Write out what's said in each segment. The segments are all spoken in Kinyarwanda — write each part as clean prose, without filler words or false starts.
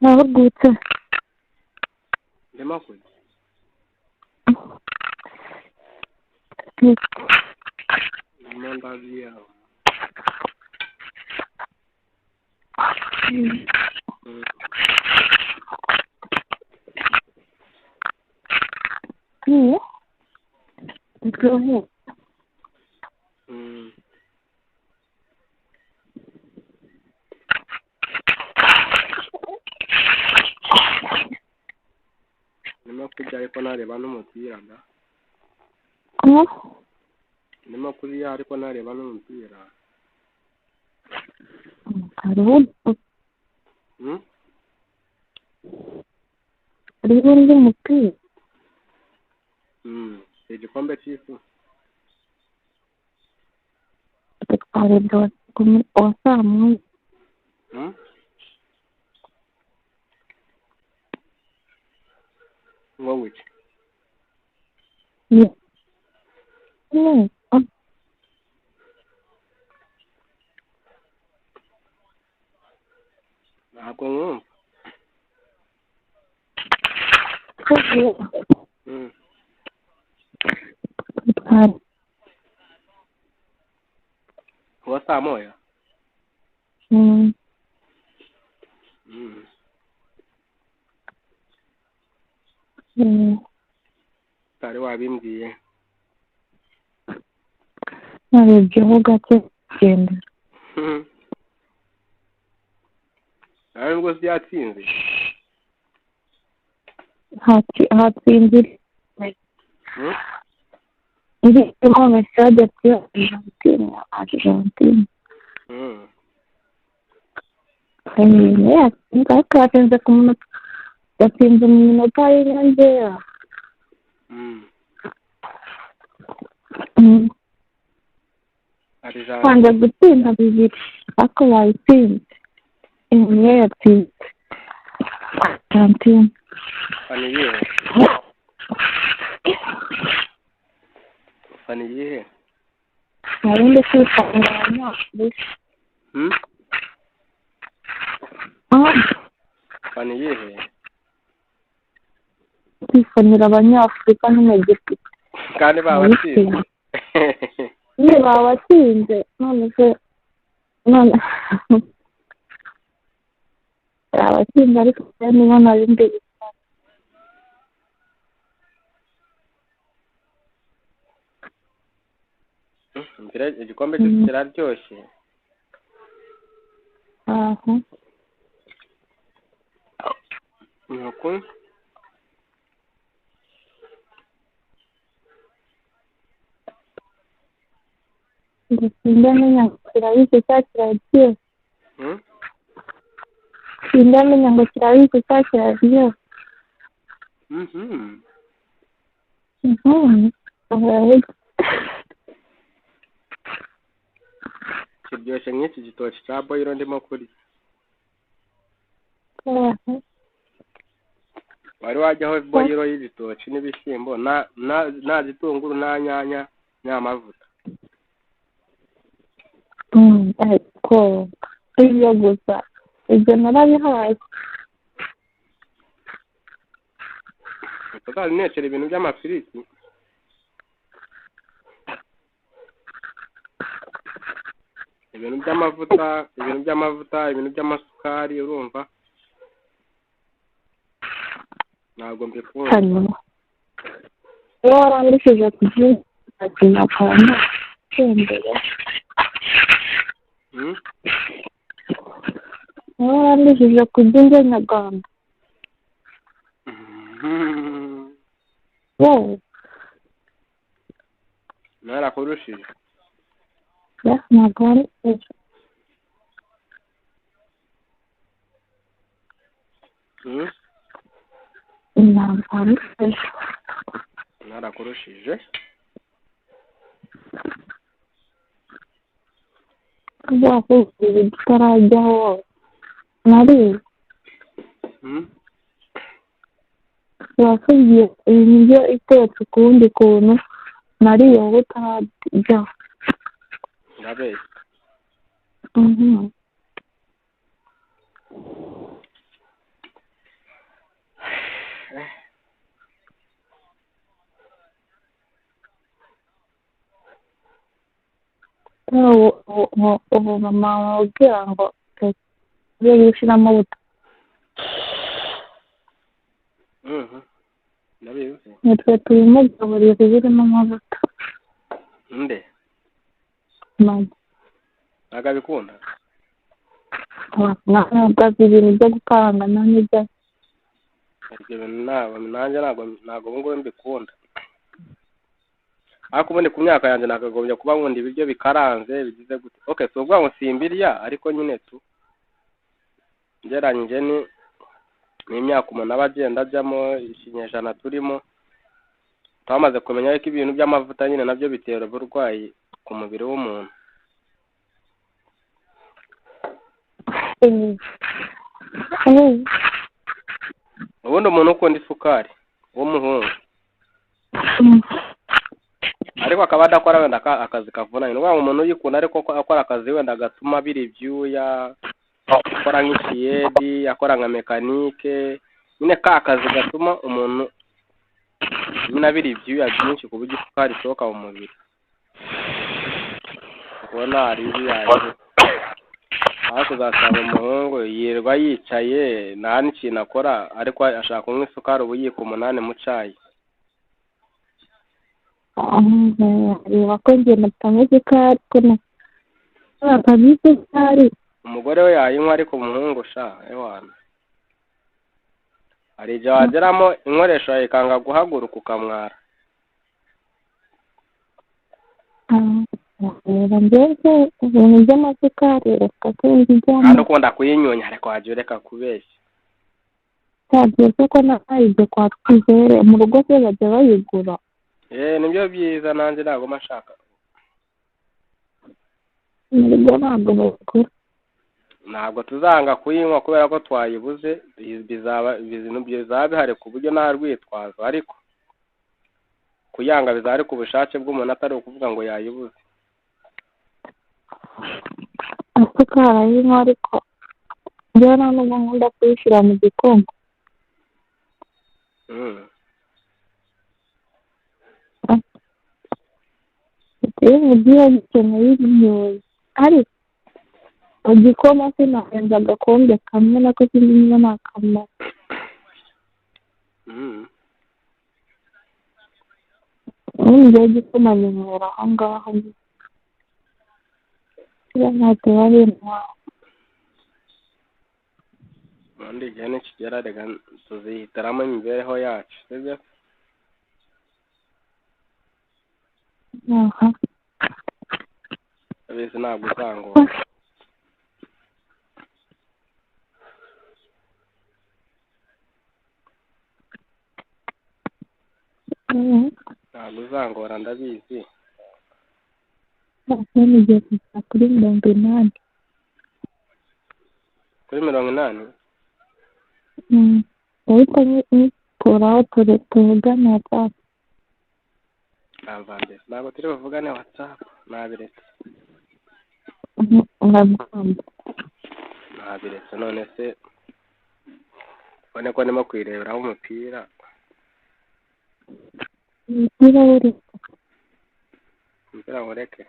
nahugutse ndimo kujya ndimo ndagiye ndimo kujya ariko nareba n'umupira da ndimo kuriya ariko nareba n'umupira hariho undi mupira igikombe cy'isi twarebye wa saa moya wowe iki ntabwo nkumva wa saa moya utari wabimbwiye narebyeho gake genda nawe rwose yatsinze hatsinze irimo mesade ati Argentine ariko yatsinze ku munota yatsinze mu minota y'inyongera kwanza gutsinda bibiri ariko yayitsinze imwe yatsinze Argentine fani yihe narindi kwifanira abanyafurika fani yihe kwifanira abanyafurika n'Egiputa kandi babatsinze babatsinze none abatsinze ariko nibo narindi igikombe cyose kiraryoshye nuko sindamenya ngo kirabitse cyangwa kiraryoshye sindamenya ngo kirabitse cyangwa kiraryoshye kiryoshye nk'iki gitoki cya boyiro ndimo kurya wari wajyaho boyiro y'ibitoki n'ibishyimbo nta gitunguru nta nyanya n'amavuta ariko ibyo gusa ibyo narabihaye utazanekera ibintu by'amafiriti ibintu by'amavuta ibintu by'amasukari urumva ntabwo mbikunda iyo warandikije ku kinyarwanda cyembere iyo warandikije ku nyarwanda wowe narakurushije ntabwo warandikije ntabwo warandikije narakurushije uzakubwira tutarajyaho wowe nariwe wakubwiye ibiryo itetse ukundi kuntu nariye wowe utarajyaho ndabeshya ubu mama ubwira ngo ugiye gushyiramo buto ndabizi nitwe tubimugaburira birimo amavuta nde mama ntabwo abikunda ntabwo azi ibintu byo gukaranga n'ibyo ibyo bintu nanjye ntabwo ubu ngubu mbikunda ariko ubundi ku myaka yanjye nakagombye kuba nkunda ibiryo bikaranze bigize gute okay si ubwo ngo simbirya ariko nyine ngeranyije n'imyaka umuntu aba agenda ajyamo ikinyejana turimo twamaze kumenya ko ibintu by'amavuta nyine nabyo bitera uburwayi ku mubiri w'umuntu ubundi umuntu ukunda isukari w'umuhungu ariko akaba adakora wenda akazi kavunanye ni ukuvuga ngo umuntu uyikunda ariko akora akazi wenda gatuma abira ibyuya akora nk'ikiyedi akora nka mekanike nyine ka kazi gatuma umuntu nyine abira ibyuya byinshi ku buryo isukari isohoka mu mubiri ubona hari ibiyaye ariko uzasanga umuhungu yirirwa yicaye nta n'ikintu akora ariko ashaka kunywa isukari ubuyiko 8 mu cyayi reba ko njye natanga isukari ko natanga isukari umugore we yayinywa ariko umuhungu sha ewana hari igihe wageramo inkoresho yawe ikanga guhaguruka ukamwara reba mbese ibintu by'amasukari reka sinzijyamo kandi ukunda kuyinyonya ariko wajya ureka kubeshya byageze ko ibyo kwa Twizere mu rugo se bajya bayigura nibyo byiza nanjye ntabwo mashaka mu rugo ntabwo bayigura ntabwo tuzanga kuyinywa kubera ko twayibuze bizaba bihari ku buryo nta rwitwazo ariko kuyanga bizaba ari ku bushake bw'umuntu atari ukuvuga ngo yayibuze isukari ayinywa ariko njyewe nta n'ubwo nkunda kuyishyira mu gikoma iyo mugiye gikeneye ibinyoye ariko mu gikoma sinarenza agakombe kamwe nako sinzi niba nta kamaro ngiye igikoma nyinywera aho ngaho niba ntacyo bari intwaro ubundi igihe nikigera reka tuzihitaramo imibereho yacu sibyo abizi ntabwo uzangora ntabwo uzangora ndabizi ngiye kugera kuri 80 kuri 80 uhita nyikuraho tuvugane WhatsApp ntabwo turi buvugane WhatsApp nabiretse nabiretse none se ubone ko ndimo kwireberaho umupira umupira nkureke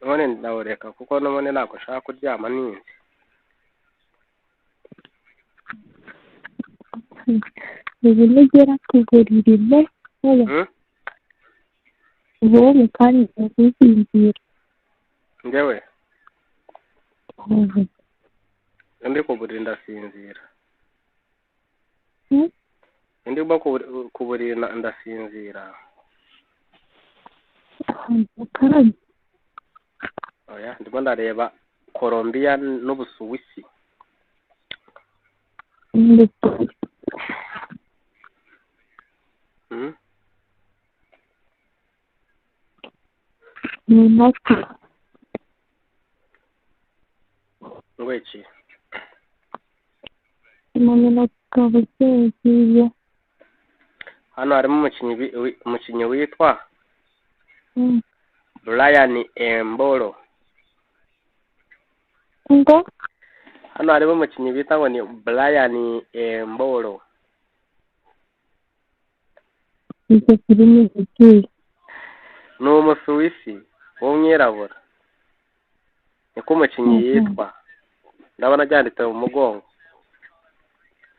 none ndawureka kuko none ntabwo nshaka kuryama ninzi ubu nugera kuguririre ubu mu kanya uzinzira njyewe ndi kuburira ndasinzira ndimo kuburira ndasinzira oya ndimo ndareba Colombia n'Ubusuwisi ngwiki hano harimo umukinnyi witwa Brian Embolo hano harimo umukinnyi bita ngo ni Brian Embolo icyo kirimo igituye. ni umusuwisi w'umwirabura, niko umukinnyi yitwa, ndabona aryanditse mu mugongo.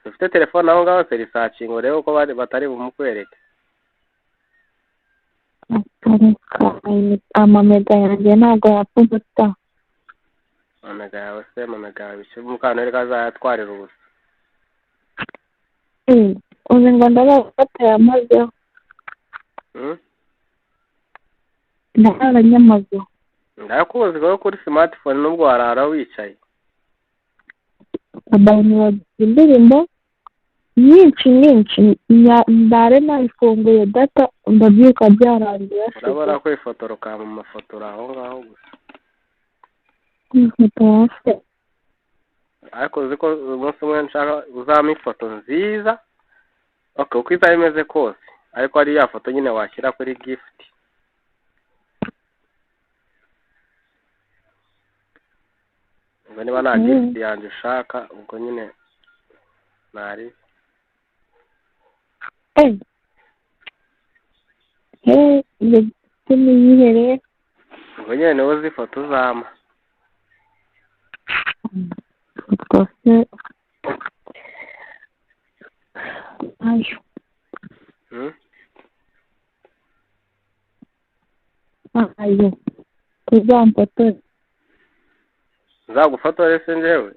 ufite telefone aho ngaho se risacinga urebe uko batari bumukwereke. Amamega yanjye ntabwo yapfa ubusa. Amamega yawe se, amamega yawe icyo Mukantabire azayatwarira ubusa. uzi ngo batayamazeho. Ndaranyamazeho. ndakuzi ko kuri smartphone nubwo warara wicaye. Abantu indirimbo nyinshi ndare nayifunguye data ndabyuka byarangiye. urabona ko ifotora ukaba mu mafotora aho ngaho gusa. ariko uzi ko umunsi umwe nshaka uzampa ifoto nziza uko izaba imeze kose, ariko ari ya foto nyine washyira kuri gift. ubwo niba nta gift yanjye ushaka ubwo nyine ntari. niyihereye ubwo nyine niwe uzi ifoto uzampa. rwose ayo ayo tuzamfotore. nzagufotore se njyewe?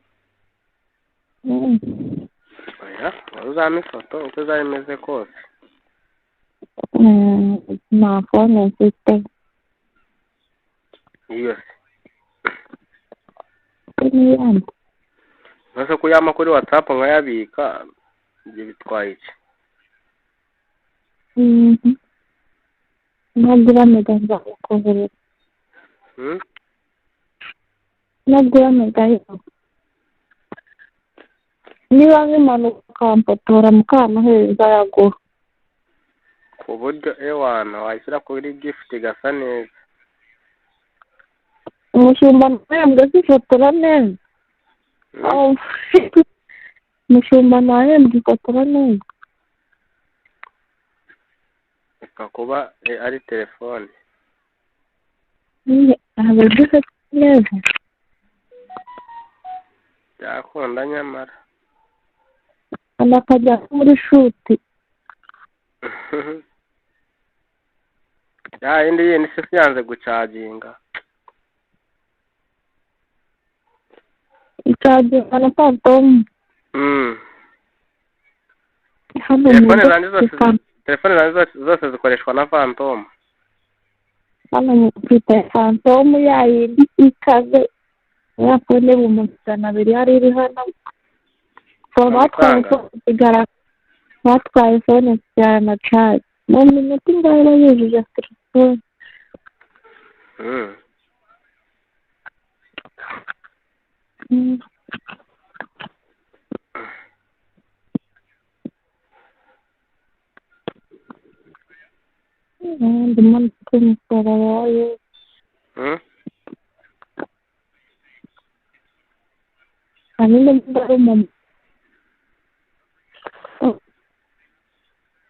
oya, uzampa ifoto uko izaba imeze kose. nta fone mfite. iyo se n'iyandi nose kuyama kuri WhatsApp nkayabika ibyo bitwaye iki? nagura mega nzakukohereza. nagura mega niba nk'impanuka ukamfotora Mukantabire yagura. ku buryo ewana washyira kuri gift igasa neza. umushumba nahembwe zifotora neza. umushumba nahembwe ifotora neza. reka kuba ari telefone. ntabwo zifata neza. byakunda nyamara. akajya muri shuti. ya indi yindi se yanze gucaginga. icaginga na Phantom. telefone zanjye zose zikoreshwa na Phantom. hano mfite Phantom yayindi ikaze ya fone $200 yari iri hano. batwaye fone na charge mu minota ingahe yujuje telefone. ndimo kumusora wayo.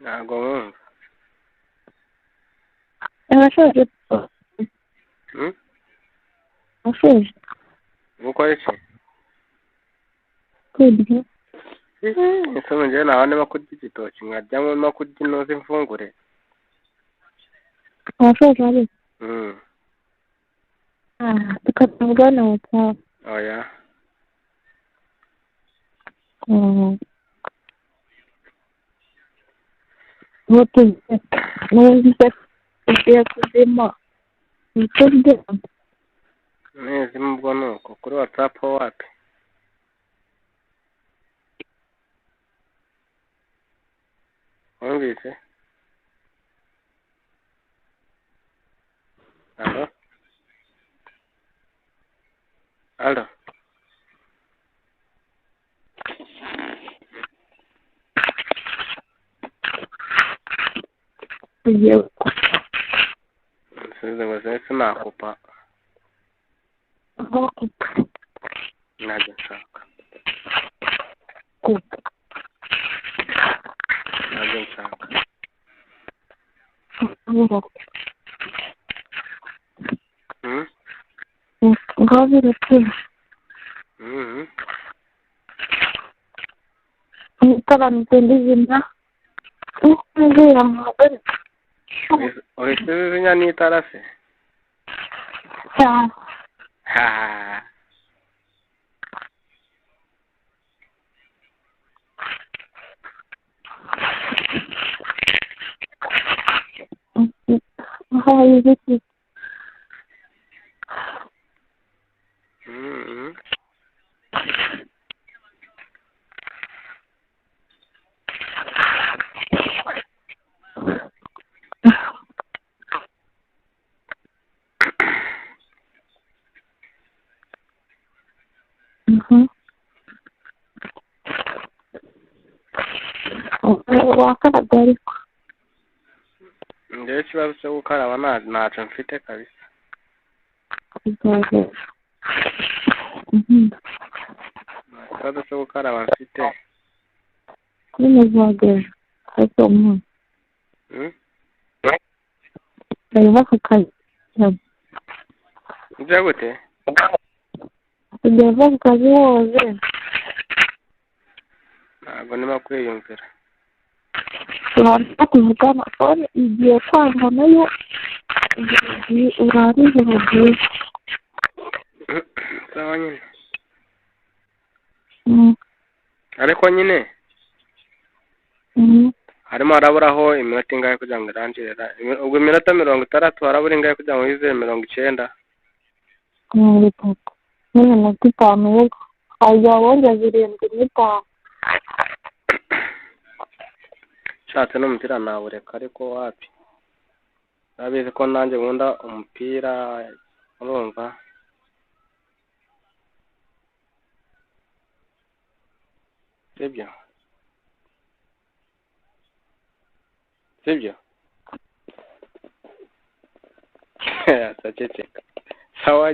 ntabwo wumva. arashoje. ashoje gukora iki? kurya. ese njyewe nawe niba kurya igitoki nkaryamo no kurya inoze imfungure. arashoje ari tukavuga na WhatsApp. oya. ugiye kuzima nezima ubwo ni uko kuri WhatsApp wapi? wumvise? alo? alo? nsize ngo sinakupa. najya nshaka. najya nshaka. ngaho bireke itara nitendezina nizera mugore uhise uzinya n'itara se cyane hayi biki wakarabye ariko njyewe ikibazo cyo gukaraba ntacyo mfite kabisa ikibazo cyo gukaraba mfite kuri muzagera ariko umuntu reba ku kazi ujya gute reba ku kazi woze ntabwo ndimo kwiyumvira urabona kuvugana phone igiye kwanga nayo urarize bagiye sawa nyine ariko nyine harimo haraburaho iminota ingahe kugira ngo irangire ubwo iminota 60 harabura ingahe kugira ngo yizere 90 n'iminota 5 yego hajya wongera 75 nshatse n'umupira nawureka ariko wapi urabizi ko nanjye nkunda umupira urumva sibyo saceceka sawa